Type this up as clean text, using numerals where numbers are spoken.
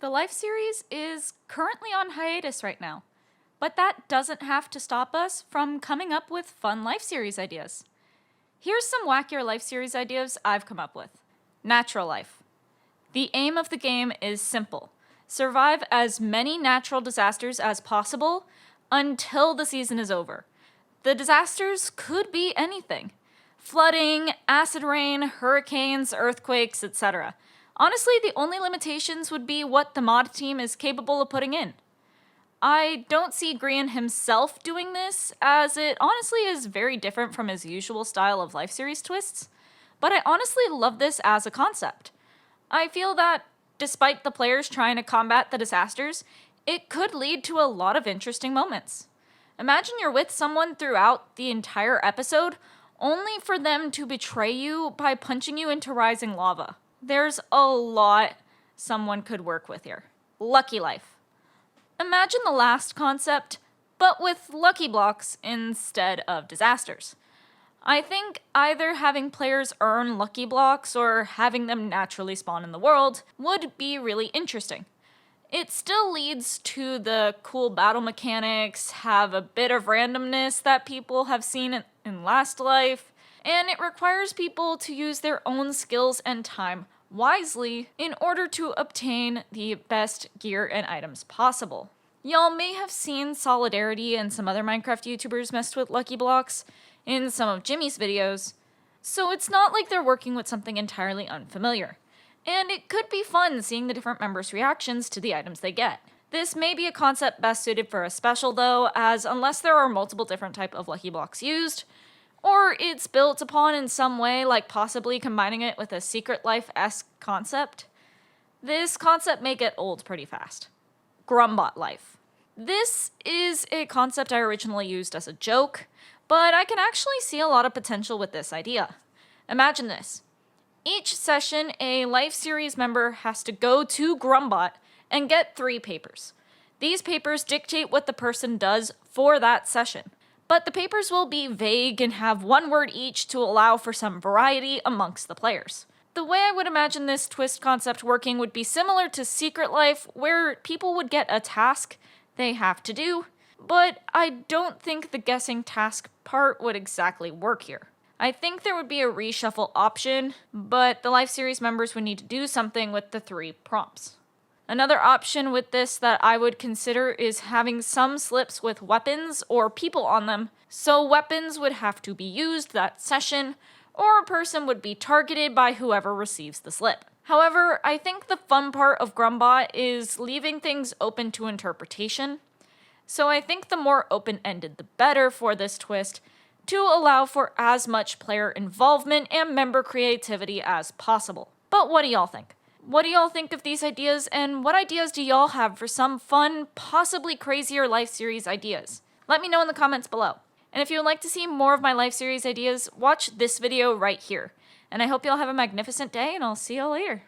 The Life series is currently on hiatus right now, but that doesn't have to stop us from coming up with fun Life series ideas. Here's some wackier Life series ideas I've come up with. Natural life. The aim of the game is simple. Survive as many natural disasters as possible until the season is over. The disasters could be anything. Flooding, acid rain, hurricanes, earthquakes, etc. Honestly, the only limitations would be what the mod team is capable of putting in. I don't see Grian himself doing this, as it honestly is very different from his usual style of Life series twists, but I honestly love this as a concept. I feel that, despite the players trying to combat the disasters, it could lead to a lot of interesting moments. Imagine you're with someone throughout the entire episode, only for them to betray you by punching you into rising lava. There's a lot someone could work with here. Lucky life. Imagine the last concept, but with lucky blocks instead of disasters. I think either having players earn lucky blocks or having them naturally spawn in the world would be really interesting. It still leads to the cool battle mechanics, have a bit of randomness that people have seen in Last Life, and it requires people to use their own skills and time wisely in order to obtain the best gear and items possible. Y'all may have seen Solidarity and some other Minecraft YouTubers messed with lucky blocks in some of Jimmy's videos, so it's not like they're working with something entirely unfamiliar. And it could be fun seeing the different members' reactions to the items they get. This may be a concept best suited for a special though, as unless there are multiple different types of lucky blocks used, or it's built upon in some way, like possibly combining it with a Secret Life-esque concept, this concept may get old pretty fast. Grumbot life. This is a concept I originally used as a joke, but I can actually see a lot of potential with this idea. Imagine this. Each session, a Life series member has to go to Grumbot and get 3 papers. These papers dictate what the person does for that session, but the papers will be vague and have 1 word each to allow for some variety amongst the players. The way I would imagine this twist concept working would be similar to Secret Life, where people would get a task they have to do, but I don't think the guessing task part would exactly work here. I think there would be a reshuffle option, but the Life series members would need to do something with the 3 prompts. Another option with this that I would consider is having some slips with weapons or people on them, so weapons would have to be used that session, or a person would be targeted by whoever receives the slip. However, I think the fun part of Grumbot is leaving things open to interpretation, so I think the more open-ended the better for this twist, to allow for as much player involvement and member creativity as possible. But what do y'all think? What do y'all think of these ideas, and what ideas do y'all have for some fun, possibly crazier Life series ideas? Let me know in the comments below. And if you would like to see more of my Life series ideas, watch this video right here. And I hope y'all have a magnificent day, and I'll see y'all later.